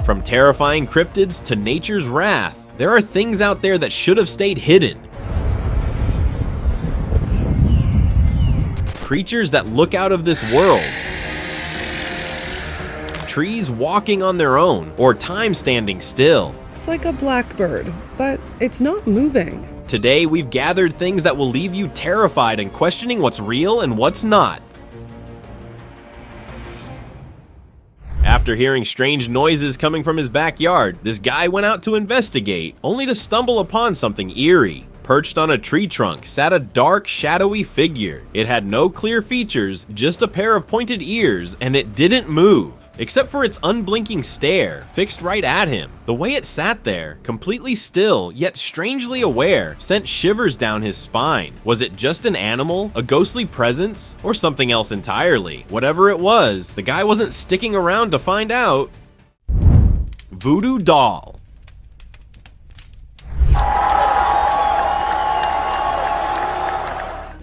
From terrifying cryptids to nature's wrath, there are things out there that should have stayed hidden. Creatures that look out of this world. Trees walking on their own, or time standing still. Looks like a blackbird, but it's not moving. Today, we've gathered things that will leave you terrified and questioning what's real and what's not. After hearing strange noises coming from his backyard, this guy went out to investigate, only to stumble upon something eerie. Perched on a tree trunk sat a dark, shadowy figure. It had no clear features, just a pair of pointed ears, and it didn't move, except for its unblinking stare, fixed right at him. The way it sat there, completely still, yet strangely aware, sent shivers down his spine. Was it just an animal, a ghostly presence, or something else entirely? Whatever it was, the guy wasn't sticking around to find out. Voodoo doll.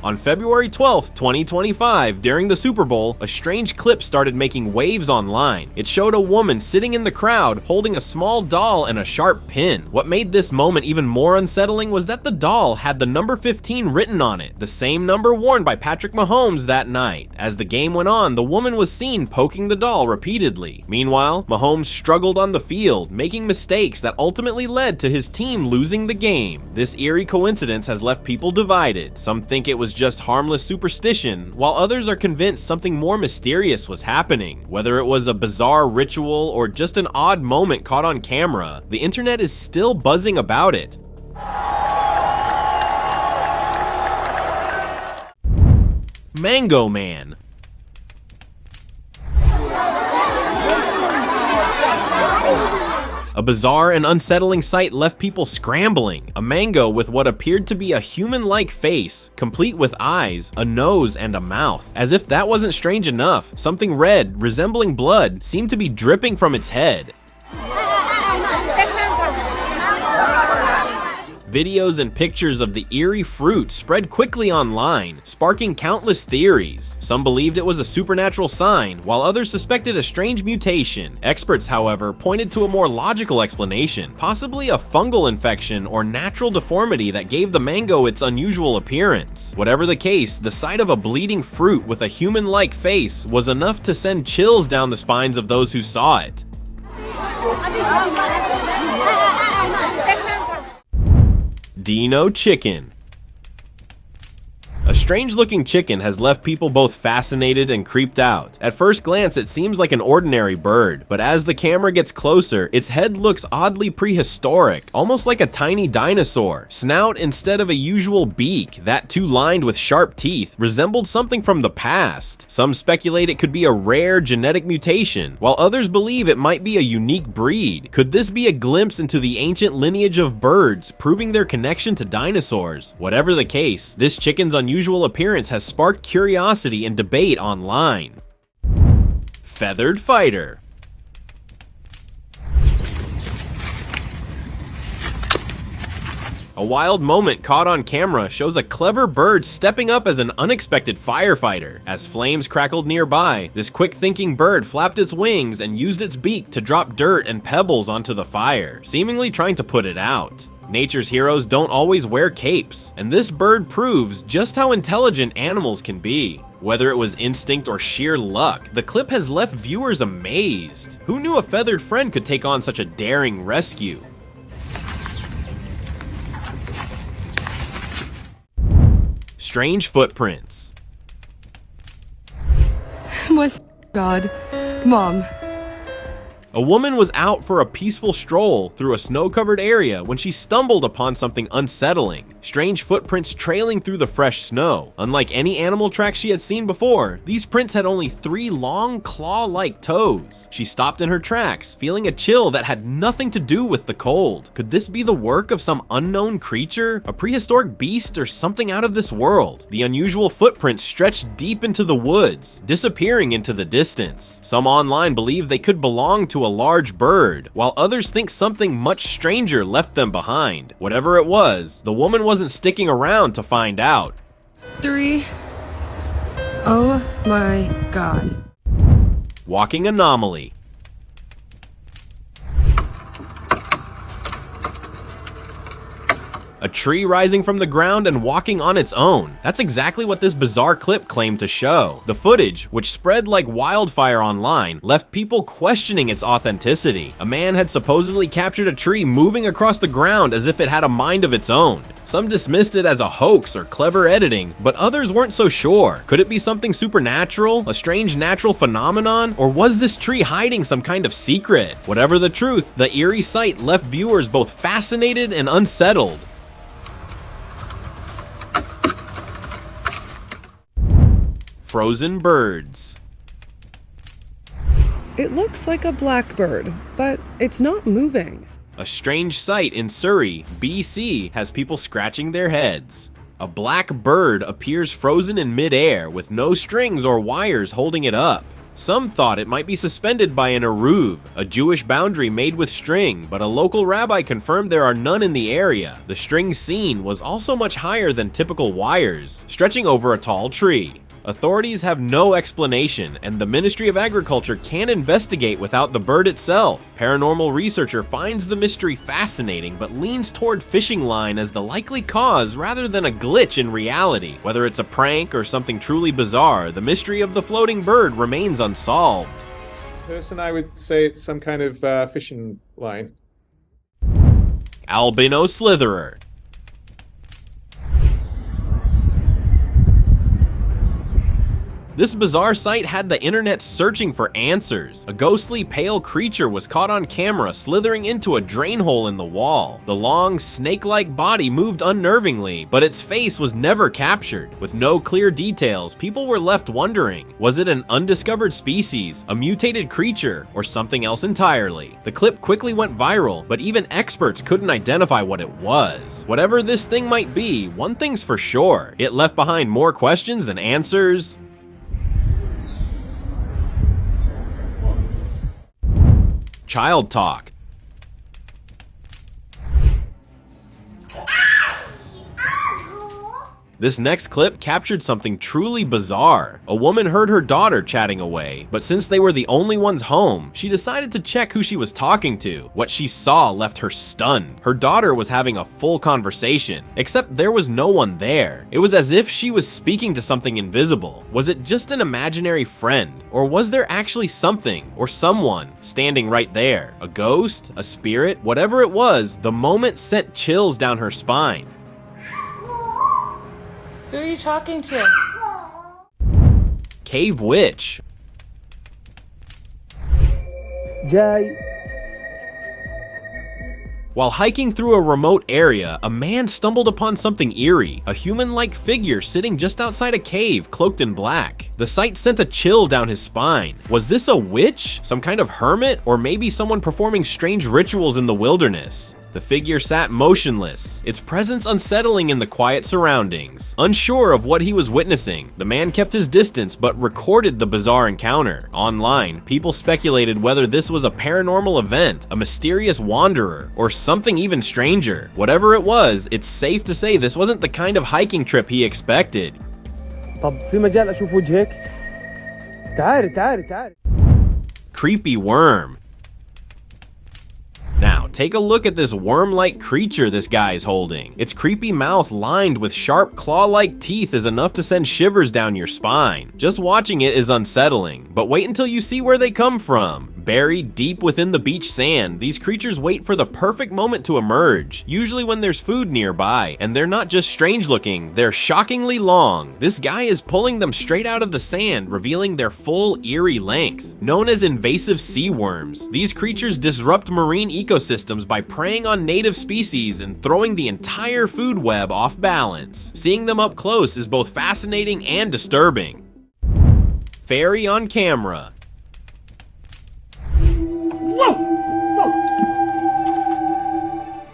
On February 12th, 2025, during the Super Bowl, a strange clip started making waves online. It showed a woman sitting in the crowd holding a small doll and a sharp pin. What made this moment even more unsettling was that the doll had the number 15 written on it, the same number worn by Patrick Mahomes that night. As the game went on, the woman was seen poking the doll repeatedly. Meanwhile, Mahomes struggled on the field, making mistakes that ultimately led to his team losing the game. This eerie coincidence has left people divided. Some think it was just harmless superstition, while others are convinced something more mysterious was happening. Whether it was a bizarre ritual or just an odd moment caught on camera, the internet is still buzzing about it. Mango Man. A bizarre and unsettling sight left people scrambling. A mango with what appeared to be a human-like face, complete with eyes, a nose, and a mouth. As if that wasn't strange enough, something red, resembling blood, seemed to be dripping from its head. Videos and pictures of the eerie fruit spread quickly online, sparking countless theories. Some believed it was a supernatural sign, while others suspected a strange mutation. Experts, however, pointed to a more logical explanation, possibly a fungal infection or natural deformity that gave the mango its unusual appearance. Whatever the case, the sight of a bleeding fruit with a human-like face was enough to send chills down the spines of those who saw it. Dino chicken. A strange-looking chicken has left people both fascinated and creeped out. At first glance, it seems like an ordinary bird, but as the camera gets closer, its head looks oddly prehistoric, almost like a tiny dinosaur. Snout instead of a usual beak, that too lined with sharp teeth, resembled something from the past. Some speculate it could be a rare genetic mutation, while others believe it might be a unique breed. Could this be a glimpse into the ancient lineage of birds, proving their connection to dinosaurs? Whatever the case, this chicken's unusual appearance has sparked curiosity and debate online. Feathered fighter. A wild moment caught on camera shows a clever bird stepping up as an unexpected firefighter. As flames crackled nearby, this quick-thinking bird flapped its wings and used its beak to drop dirt and pebbles onto the fire, seemingly trying to put it out. Nature's heroes don't always wear capes, and this bird proves just how intelligent animals can be. Whether it was instinct or sheer luck, the clip has left viewers amazed. Who knew a feathered friend could take on such a daring rescue? Strange footprints. My God, Mom. A woman was out for a peaceful stroll through a snow-covered area when she stumbled upon something unsettling. Strange footprints trailing through the fresh snow. Unlike any animal tracks she had seen before, these prints had only 3 long, claw-like toes. She stopped in her tracks, feeling a chill that had nothing to do with the cold. Could this be the work of some unknown creature, a prehistoric beast, or something out of this world? The unusual footprints stretched deep into the woods, disappearing into the distance. Some online believe they could belong to a large bird, while others think something much stranger left them behind. Whatever it was, the woman wasn't sticking around to find out. 3. Oh my God. Walking anomaly. A tree rising from the ground and walking on its own. That's exactly what this bizarre clip claimed to show. The footage, which spread like wildfire online, left people questioning its authenticity. A man had supposedly captured a tree moving across the ground as if it had a mind of its own. Some dismissed it as a hoax or clever editing, but others weren't so sure. Could it be something supernatural, a strange natural phenomenon, or was this tree hiding some kind of secret? Whatever the truth, the eerie sight left viewers both fascinated and unsettled. Frozen birds. It looks like a blackbird, but it's not moving. A strange sight in Surrey, BC, has people scratching their heads. A black bird appears frozen in midair with no strings or wires holding it up. Some thought it might be suspended by an eruv, a Jewish boundary made with string, but a local rabbi confirmed there are none in the area. The string seen was also much higher than typical wires, stretching over a tall tree. Authorities have no explanation, and the Ministry of Agriculture can't investigate without the bird itself. Paranormal researcher finds the mystery fascinating, but leans toward fishing line as the likely cause rather than a glitch in reality. Whether it's a prank or something truly bizarre, the mystery of the floating bird remains unsolved. Person, I would say it's some kind of fishing line. Albino slitherer. This bizarre sight had the internet searching for answers. A ghostly pale creature was caught on camera slithering into a drain hole in the wall. The long, snake-like body moved unnervingly, but its face was never captured. With no clear details, people were left wondering, was it an undiscovered species, a mutated creature, or something else entirely? The clip quickly went viral, but even experts couldn't identify what it was. Whatever this thing might be, one thing's for sure, it left behind more questions than answers. Child talk. This next clip captured something truly bizarre. A woman heard her daughter chatting away, but since they were the only ones home, she decided to check who she was talking to. What she saw left her stunned. Her daughter was having a full conversation, except there was no one there. It was as if she was speaking to something invisible. Was it just an imaginary friend? Or was there actually something or someone standing right there? A ghost? A spirit? Whatever it was, the moment sent chills down her spine. Who are you talking to? Cave witch. Jay. While hiking through a remote area, a man stumbled upon something eerie, a human-like figure sitting just outside a cave, cloaked in black. The sight sent a chill down his spine. Was this a witch? Some kind of hermit? Or maybe someone performing strange rituals in the wilderness? The figure sat motionless, its presence unsettling in the quiet surroundings. Unsure of what he was witnessing, the man kept his distance but recorded the bizarre encounter. Online, people speculated whether this was a paranormal event, a mysterious wanderer, or something even stranger. Whatever it was, it's safe to say this wasn't the kind of hiking trip he expected. طب في مجال أشوف وجهك؟ تعالي. Creepy worm. Now, take a look at this worm-like creature this guy is holding. Its creepy mouth lined with sharp claw-like teeth is enough to send shivers down your spine. Just watching it is unsettling, but wait until you see where they come from. Buried deep within the beach sand, these creatures wait for the perfect moment to emerge, usually when there's food nearby, and they're not just strange looking, they're shockingly long. This guy is pulling them straight out of the sand, revealing their full eerie length. Known as invasive sea worms, these creatures disrupt marine ecosystems by preying on native species and throwing the entire food web off balance. Seeing them up close is both fascinating and disturbing. Fairy on camera.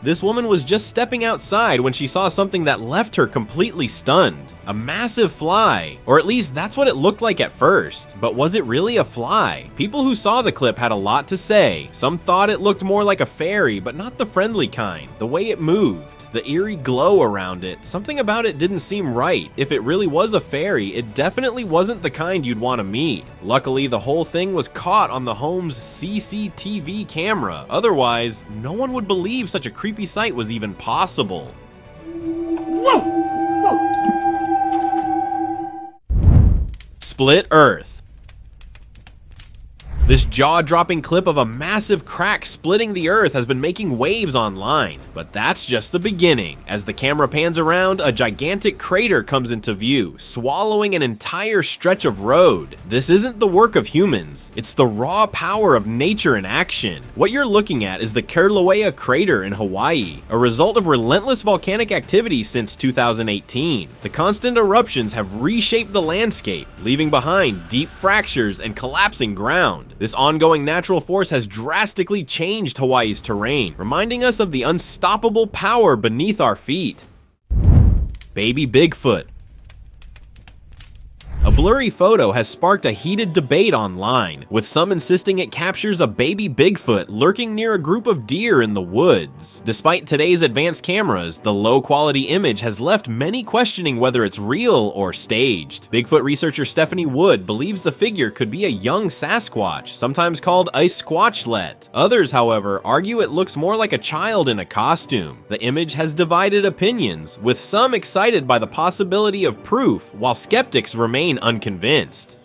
This woman was just stepping outside when she saw something that left her completely stunned. A massive fly, or at least that's what it looked like at first. But was it really a fly? People who saw the clip had a lot to say. Some thought it looked more like a fairy, but not the friendly kind. The way it moved, the eerie glow around it, something about it didn't seem right. If it really was a fairy, it definitely wasn't the kind you'd want to meet. Luckily, the whole thing was caught on the home's CCTV camera. Otherwise, no one would believe such a creepy sight was even possible. Split Earth. This jaw-dropping clip of a massive crack splitting the earth has been making waves online, but that's just the beginning. As the camera pans around, a gigantic crater comes into view, swallowing an entire stretch of road. This isn't the work of humans, it's the raw power of nature in action. What you're looking at is the Kilauea crater in Hawaii, a result of relentless volcanic activity since 2018. The constant eruptions have reshaped the landscape, leaving behind deep fractures and collapsing ground. This ongoing natural force has drastically changed Hawaii's terrain, reminding us of the unstoppable power beneath our feet. Baby Bigfoot. A blurry photo has sparked a heated debate online, with some insisting it captures a baby Bigfoot lurking near a group of deer in the woods. Despite today's advanced cameras, the low-quality image has left many questioning whether it's real or staged. Bigfoot researcher Stephanie Wood believes the figure could be a young Sasquatch, sometimes called a squatchlet. Others, however, argue it looks more like a child in a costume. The image has divided opinions, with some excited by the possibility of proof, while skeptics remain unconvinced.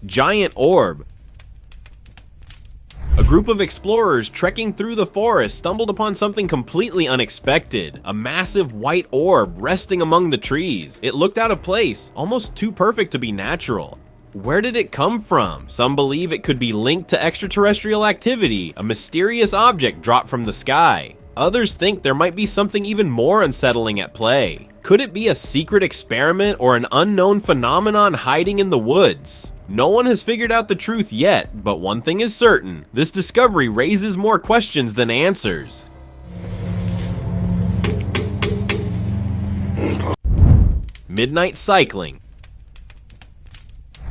Giant orb. A group of explorers trekking through the forest stumbled upon something completely unexpected, a massive white orb resting among the trees. It looked out of place, almost too perfect to be natural. Where did it come from? Some believe it could be linked to extraterrestrial activity, a mysterious object dropped from the sky. Others think there might be something even more unsettling at play. Could it be a secret experiment or an unknown phenomenon hiding in the woods? No one has figured out the truth yet, but one thing is certain: this discovery raises more questions than answers. Midnight cycling.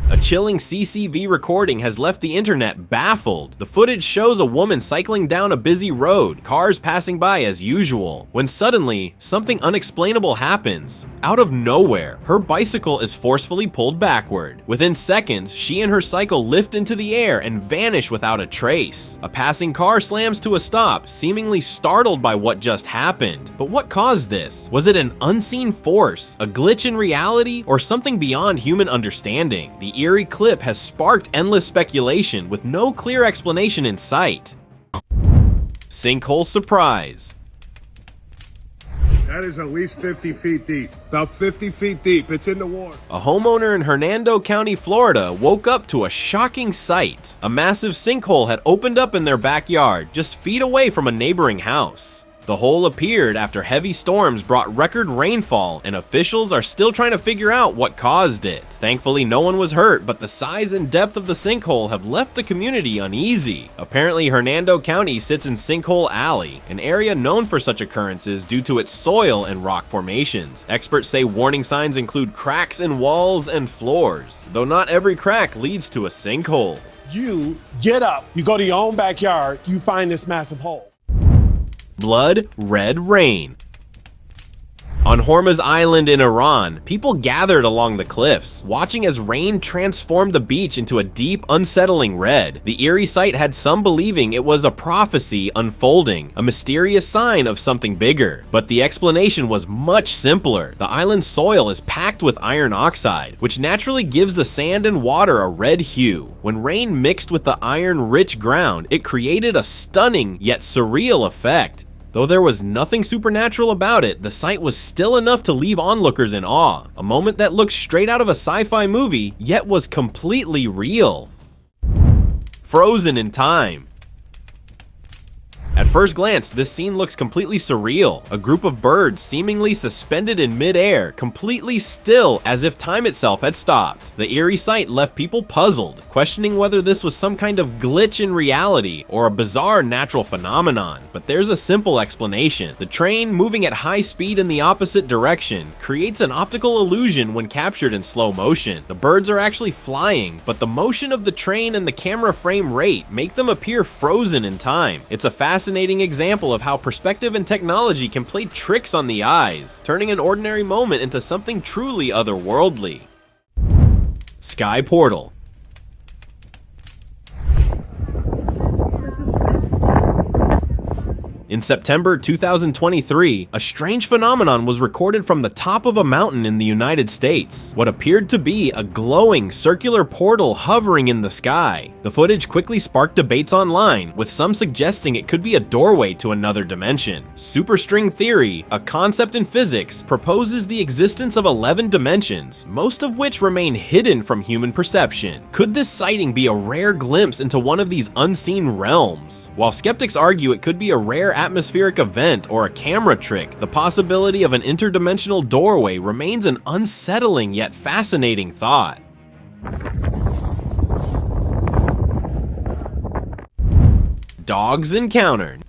A chilling CCV recording has left the internet baffled. The footage shows a woman cycling down a busy road, cars passing by as usual, when suddenly, something unexplainable happens. Out of nowhere, her bicycle is forcefully pulled backward. Within seconds, she and her cycle lift into the air and vanish without a trace. A passing car slams to a stop, seemingly startled by what just happened. But what caused this? Was it an unseen force, a glitch in reality, or something beyond human understanding? The eerie clip has sparked endless speculation with no clear explanation in sight. Sinkhole surprise. That is at least 50 feet deep. About 50 feet deep. It's in the water. A homeowner in Hernando County, Florida, woke up to a shocking sight. A massive sinkhole had opened up in their backyard, just feet away from a neighboring house. The hole appeared after heavy storms brought record rainfall, and officials are still trying to figure out what caused it. Thankfully, no one was hurt, but the size and depth of the sinkhole have left the community uneasy. Apparently, Hernando County sits in Sinkhole Alley, an area known for such occurrences due to its soil and rock formations. Experts say warning signs include cracks in walls and floors, though not every crack leads to a sinkhole. You get up, you go to your own backyard, you find this massive hole. Blood Red Rain. On Hormuz Island in Iran, people gathered along the cliffs, watching as rain transformed the beach into a deep, unsettling red. The eerie sight had some believing it was a prophecy unfolding, a mysterious sign of something bigger. But the explanation was much simpler. The island's soil is packed with iron oxide, which naturally gives the sand and water a red hue. When rain mixed with the iron-rich ground, it created a stunning yet surreal effect. Though there was nothing supernatural about it, the sight was still enough to leave onlookers in awe. A moment that looked straight out of a sci-fi movie, yet was completely real. Frozen in time. At first glance, this scene looks completely surreal. A group of birds seemingly suspended in midair, completely still as if time itself had stopped. The eerie sight left people puzzled, questioning whether this was some kind of glitch in reality or a bizarre natural phenomenon. But there's a simple explanation. The train, moving at high speed in the opposite direction, creates an optical illusion when captured in slow motion. The birds are actually flying, but the motion of the train and the camera frame rate make them appear frozen in time. It's a fascinating example of how perspective and technology can play tricks on the eyes, turning an ordinary moment into something truly otherworldly. Sky Portal. In September 2023, a strange phenomenon was recorded from the top of a mountain in the United States, what appeared to be a glowing circular portal hovering in the sky. The footage quickly sparked debates online, with some suggesting it could be a doorway to another dimension. Superstring theory, a concept in physics, proposes the existence of 11 dimensions, most of which remain hidden from human perception. Could this sighting be a rare glimpse into one of these unseen realms? While skeptics argue it could be a rare atmospheric event or a camera trick, the possibility of an interdimensional doorway remains an unsettling yet fascinating thought. Dogs encountered.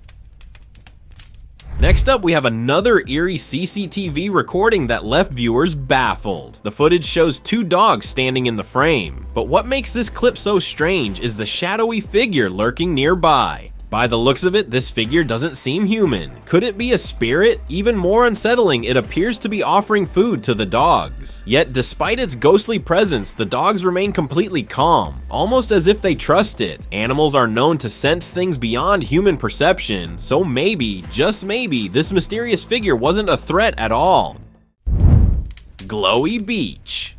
Next up, we have another eerie CCTV recording that left viewers baffled. The footage shows two dogs standing in the frame, but what makes this clip so strange is the shadowy figure lurking nearby. By the looks of it, this figure doesn't seem human. Could it be a spirit? Even more unsettling, it appears to be offering food to the dogs. Yet, despite its ghostly presence, the dogs remain completely calm, almost as if they trust it. Animals are known to sense things beyond human perception, so maybe, just maybe, this mysterious figure wasn't a threat at all. Glowy beach.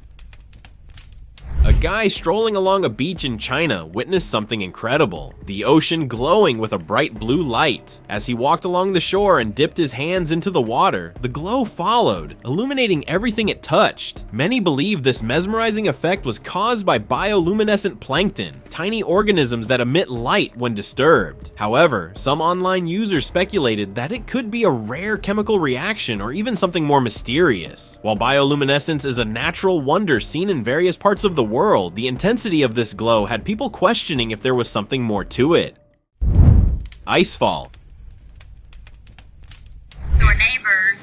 A guy strolling along a beach in China witnessed something incredible, the ocean glowing with a bright blue light. As he walked along the shore and dipped his hands into the water, the glow followed, illuminating everything it touched. Many believe this mesmerizing effect was caused by bioluminescent plankton, tiny organisms that emit light when disturbed. However, some online users speculated that it could be a rare chemical reaction or even something more mysterious. While bioluminescence is a natural wonder seen in various parts of the world, the intensity of this glow had people questioning if there was something more to it. Icefall. Door neighbors,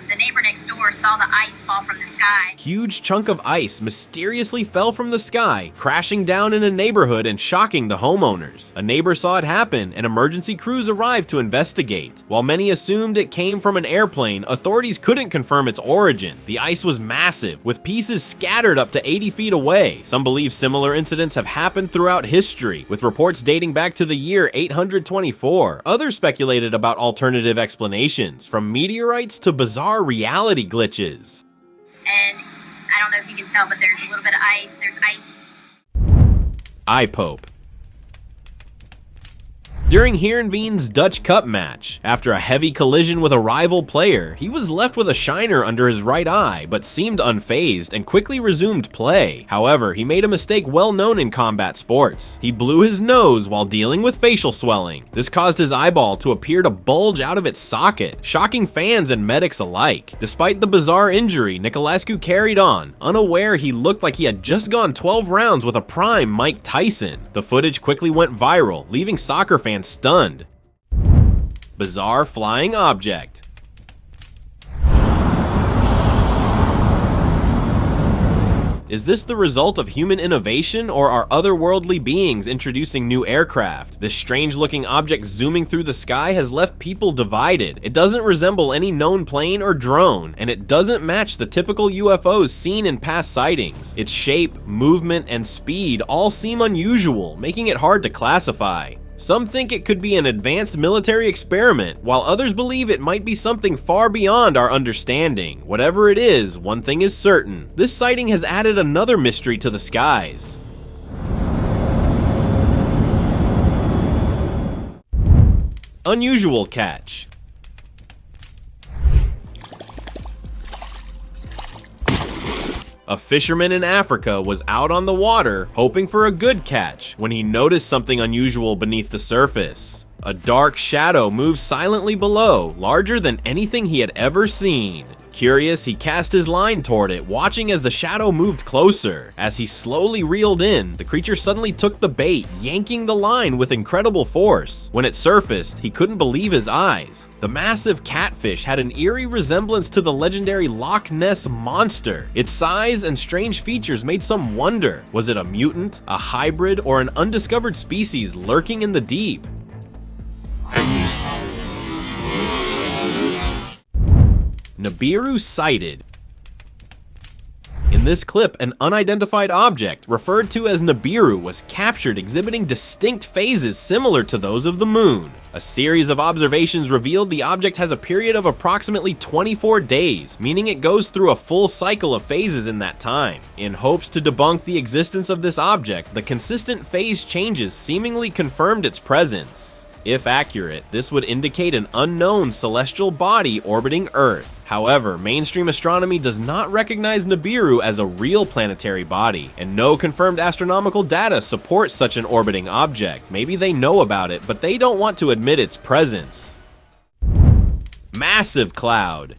the neighbor next door saw the ice fall from the sky. Huge chunk of ice mysteriously fell from the sky, crashing down in a neighborhood and shocking the homeowners. A neighbor saw it happen, and emergency crews arrived to investigate. While many assumed it came from an airplane, authorities couldn't confirm its origin. The ice was massive, with pieces scattered up to 80 feet away. Some believe similar incidents have happened throughout history, with reports dating back to the year 824. Others speculated about alternative explanations, from meteorites to bizarre reality glitches. And I don't know if you can tell, but there's a little bit of ice. There's ice. Eye Pope. During Heerenveen's Dutch Cup match, after a heavy collision with a rival player, he was left with a shiner under his right eye, but seemed unfazed and quickly resumed play. However, he made a mistake well known in combat sports. He blew his nose while dealing with facial swelling. This caused his eyeball to appear to bulge out of its socket, shocking fans and medics alike. Despite the bizarre injury, Niculescu carried on, unaware he looked like he had just gone 12 rounds with a prime Mike Tyson. The footage quickly went viral, leaving soccer fans stunned. Bizarre flying object. Is this the result of human innovation, or are otherworldly beings introducing new aircraft? This strange-looking object zooming through the sky has left people divided. It doesn't resemble any known plane or drone, and it doesn't match the typical UFOs seen in past sightings. Its shape, movement, and speed all seem unusual, making it hard to classify. Some think it could be an advanced military experiment, while others believe it might be something far beyond our understanding. Whatever it is, one thing is certain: this sighting has added another mystery to the skies. Unusual catch. A fisherman in Africa was out on the water hoping for a good catch when he noticed something unusual beneath the surface. A dark shadow moved silently below, larger than anything he had ever seen. Curious, he cast his line toward it, watching as the shadow moved closer. As he slowly reeled in, the creature suddenly took the bait, yanking the line with incredible force. When it surfaced, he couldn't believe his eyes. The massive catfish had an eerie resemblance to the legendary Loch Ness monster. Its size and strange features made some wonder. Was it a mutant, a hybrid, or an undiscovered species lurking in the deep? Nibiru sighted. In In this clip, an unidentified object, referred to as Nibiru, was captured exhibiting distinct phases similar to those of the moon. A series of observations revealed the object has a period of approximately 24 days, meaning it goes through a full cycle of phases in that time. In hopes to debunk the existence of this object, the consistent phase changes seemingly confirmed its presence. If accurate, this would indicate an unknown celestial body orbiting Earth. However, mainstream astronomy does not recognize Nibiru as a real planetary body, and no confirmed astronomical data supports such an orbiting object. Maybe they know about it, but they don't want to admit its presence. Massive cloud.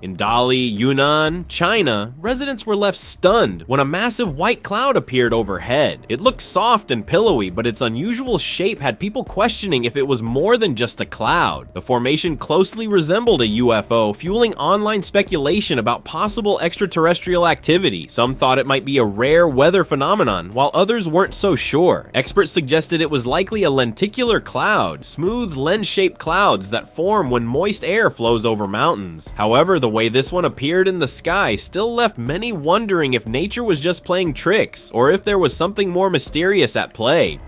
In Dali, Yunnan, China, residents were left stunned when a massive white cloud appeared overhead. It looked soft and pillowy, but its unusual shape had people questioning if it was more than just a cloud. The formation closely resembled a UFO, fueling online speculation about possible extraterrestrial activity. Some thought it might be a rare weather phenomenon, while others weren't so sure. Experts suggested it was likely a lenticular cloud, smooth lens-shaped clouds that form when moist air flows over mountains. However, the way this one appeared in the sky still left many wondering if nature was just playing tricks, or if there was something more mysterious at play.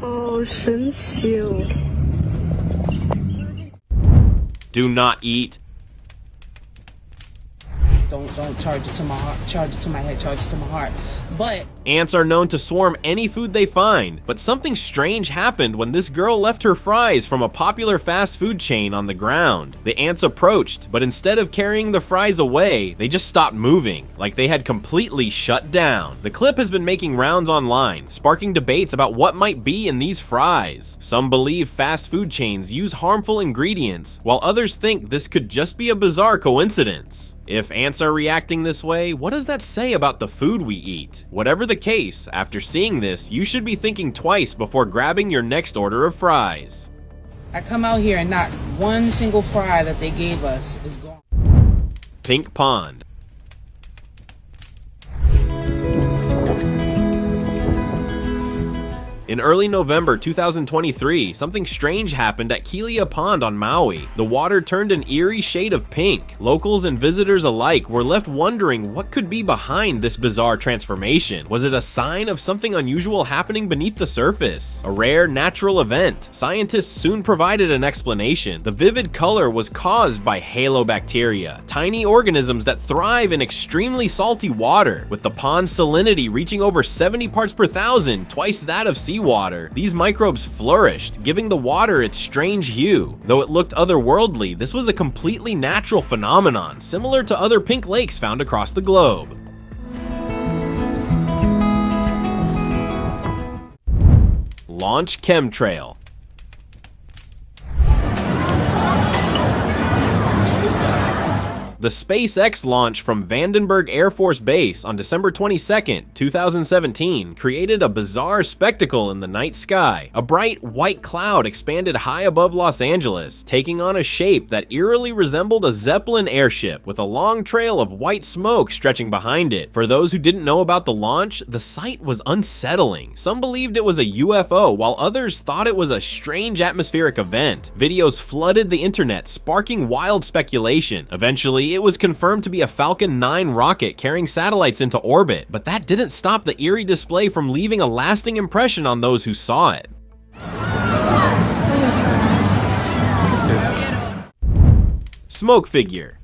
Oh, 神奇哦. Do not eat. Don't charge it to my heart, charge it to my head, charge it to my heart. But ants are known to swarm any food they find, but something strange happened when this girl left her fries from a popular fast food chain on the ground. The ants approached, but instead of carrying the fries away, they just stopped moving, like they had completely shut down. The clip has been making rounds online, sparking debates about what might be in these fries. Some believe fast food chains use harmful ingredients, while others think this could just be a bizarre coincidence. If ants are reacting this way, what does that say about the food we eat? Whatever the case, after seeing this, you should be thinking twice before grabbing your next order of fries. I come out here and not one single fry that they gave us is gone. Pink Pond. In early November 2023, something strange happened at Keelia Pond on Maui. The water turned an eerie shade of pink. Locals and visitors alike were left wondering what could be behind this bizarre transformation. Was it a sign of something unusual happening beneath the surface? A rare natural event? Scientists soon provided an explanation. The vivid color was caused by halobacteria, tiny organisms that thrive in extremely salty water. With the pond's salinity reaching over 70 parts per thousand, twice that of seawater, these microbes flourished, giving the water its strange hue. Though it looked otherworldly, this was a completely natural phenomenon, similar to other pink lakes found across the globe. Launch chemtrail. The SpaceX launch from Vandenberg Air Force Base on December 22, 2017 created a bizarre spectacle in the night sky. A bright white cloud expanded high above Los Angeles, taking on a shape that eerily resembled a Zeppelin airship with a long trail of white smoke stretching behind it. For those who didn't know about the launch, the sight was unsettling. Some believed it was a UFO, while others thought it was a strange atmospheric event. Videos flooded the internet, sparking wild speculation. Eventually, it was confirmed to be a Falcon 9 rocket carrying satellites into orbit, but that didn't stop the eerie display from leaving a lasting impression on those who saw it. Smoke figure.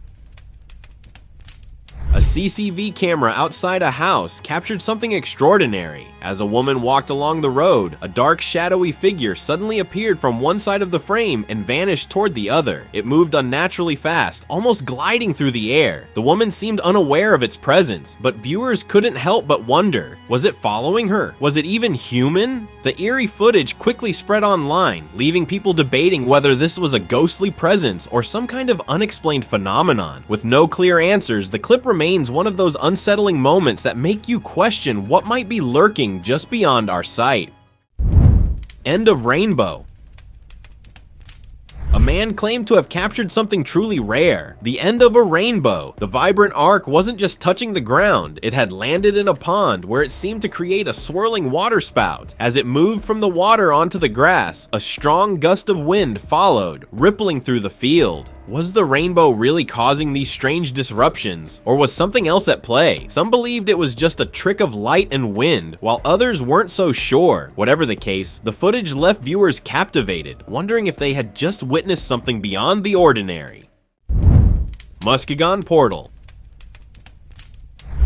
A CCTV camera outside a house captured something extraordinary. As a woman walked along the road, a dark, shadowy figure suddenly appeared from one side of the frame and vanished toward the other. It moved unnaturally fast, almost gliding through the air. The woman seemed unaware of its presence, but viewers couldn't help but wonder, was it following her? Was it even human? The eerie footage quickly spread online, leaving people debating whether this was a ghostly presence or some kind of unexplained phenomenon. With no clear answers, the clip remains one of those unsettling moments that make you question what might be lurking just beyond our sight. End of rainbow. A man claimed to have captured something truly rare, the end of a rainbow. The vibrant arc wasn't just touching the ground, it had landed in a pond where it seemed to create a swirling water spout. As it moved from the water onto the grass, a strong gust of wind followed, rippling through the field. Was the rainbow really causing these strange disruptions, or was something else at play? Some believed it was just a trick of light and wind, while others weren't so sure. Whatever the case, the footage left viewers captivated, wondering if they had just witnessed something beyond the ordinary. Muskegon Portal.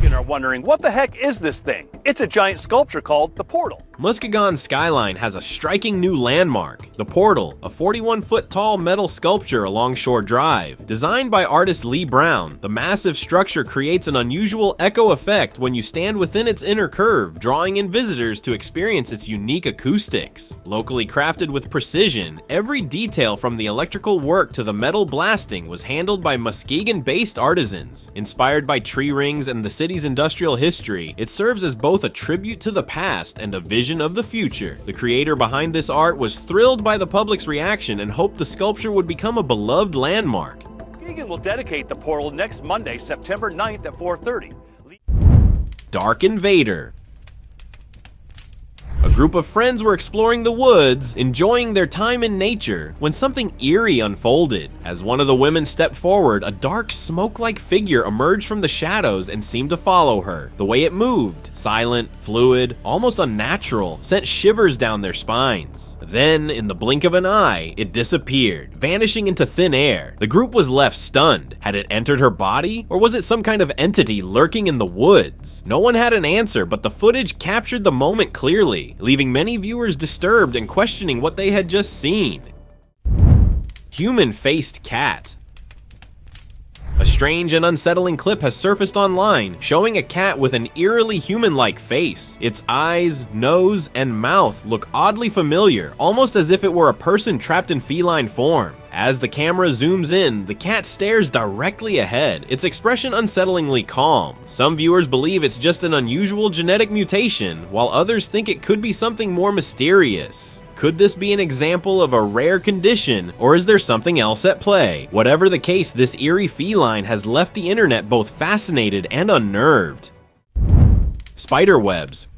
You are wondering, what the heck is this thing? It's a giant sculpture called the Portal. Muskegon's skyline has a striking new landmark, the Portal, a 41-foot tall metal sculpture along Shore Drive. Designed by artist Lee Brown, the massive structure creates an unusual echo effect when you stand within its inner curve, drawing in visitors to experience its unique acoustics. Locally crafted with precision, every detail from the electrical work to the metal blasting was handled by Muskegon-based artisans. Inspired by tree rings and the city's industrial history, it serves as both a tribute to the past and a vision of the future. The creator behind this art was thrilled by the public's reaction and hoped the sculpture would become a beloved landmark. Muskegon will dedicate the portal next Monday, September 9th at 4:30. Dark Invader. A group of friends were exploring the woods, enjoying their time in nature, when something eerie unfolded. As one of the women stepped forward, a dark, smoke-like figure emerged from the shadows and seemed to follow her. The way it moved, silent, fluid, almost unnatural, sent shivers down their spines. Then, in the blink of an eye, it disappeared, vanishing into thin air. The group was left stunned. Had it entered her body, or was it some kind of entity lurking in the woods? No one had an answer, but the footage captured the moment clearly, leaving many viewers disturbed and questioning what they had just seen. Human-faced cat. A strange and unsettling clip has surfaced online, showing a cat with an eerily human-like face. Its eyes, nose, and mouth look oddly familiar, almost as if it were a person trapped in feline form. As the camera zooms in, the cat stares directly ahead, its expression unsettlingly calm. Some viewers believe it's just an unusual genetic mutation, while others think it could be something more mysterious. Could this be an example of a rare condition, or is there something else at play? Whatever the case, this eerie feline has left the internet both fascinated and unnerved. Spider webs.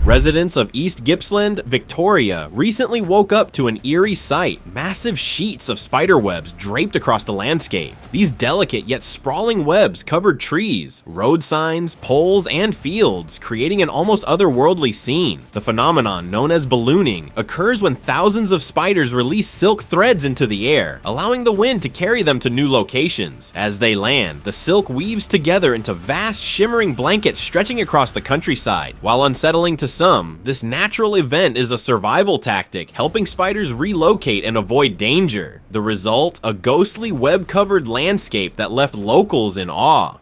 Residents of East Gippsland, Victoria, recently woke up to an eerie sight: massive sheets of spider webs draped across the landscape. These delicate yet sprawling webs covered trees, road signs, poles, and fields, creating an almost otherworldly scene. The phenomenon, known as ballooning, occurs when thousands of spiders release silk threads into the air, allowing the wind to carry them to new locations. As they land, the silk weaves together into vast, shimmering blankets stretching across the countryside. While unsettling to some, this natural event is a survival tactic, helping spiders relocate and avoid danger. The result? A ghostly web-covered landscape that left locals in awe.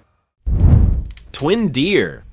Twin deer.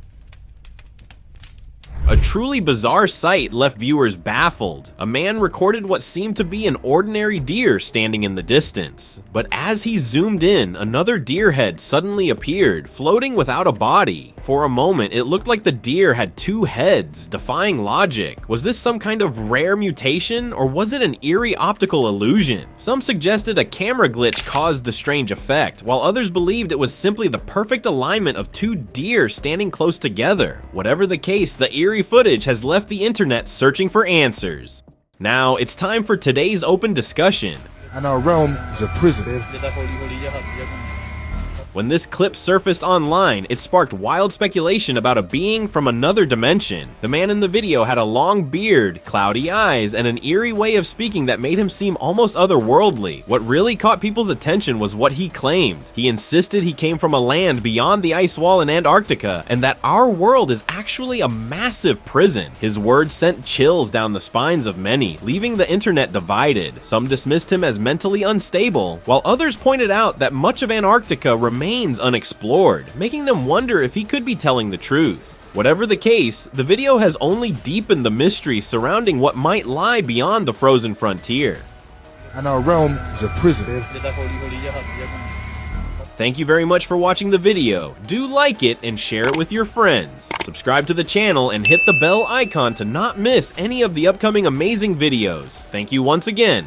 A truly bizarre sight left viewers baffled. A man recorded what seemed to be an ordinary deer standing in the distance. But as he zoomed in, another deer head suddenly appeared, floating without a body. For a moment, it looked like the deer had two heads, defying logic. Was this some kind of rare mutation, or was it an eerie optical illusion? Some suggested a camera glitch caused the strange effect, while others believed it was simply the perfect alignment of two deer standing close together. Whatever the case, the eerie footage has left the internet searching for answers. Now, it's time for today's open discussion. And our realm is a prison. When this clip surfaced online, it sparked wild speculation about a being from another dimension. The man in the video had a long beard, cloudy eyes, and an eerie way of speaking that made him seem almost otherworldly. What really caught people's attention was what he claimed. He insisted he came from a land beyond the ice wall in Antarctica, and that our world is actually a massive prison. His words sent chills down the spines of many, leaving the internet divided. Some dismissed him as mentally unstable, while others pointed out that much of Antarctica remains unexplored, making them wonder if he could be telling the truth. Whatever the case, the video has only deepened the mystery surrounding what might lie beyond the frozen frontier. And our realm is a prison. Thank you very much for watching the video. Do like it and share it with your friends. Subscribe to the channel and hit the bell icon to not miss any of the upcoming amazing videos. Thank you once again.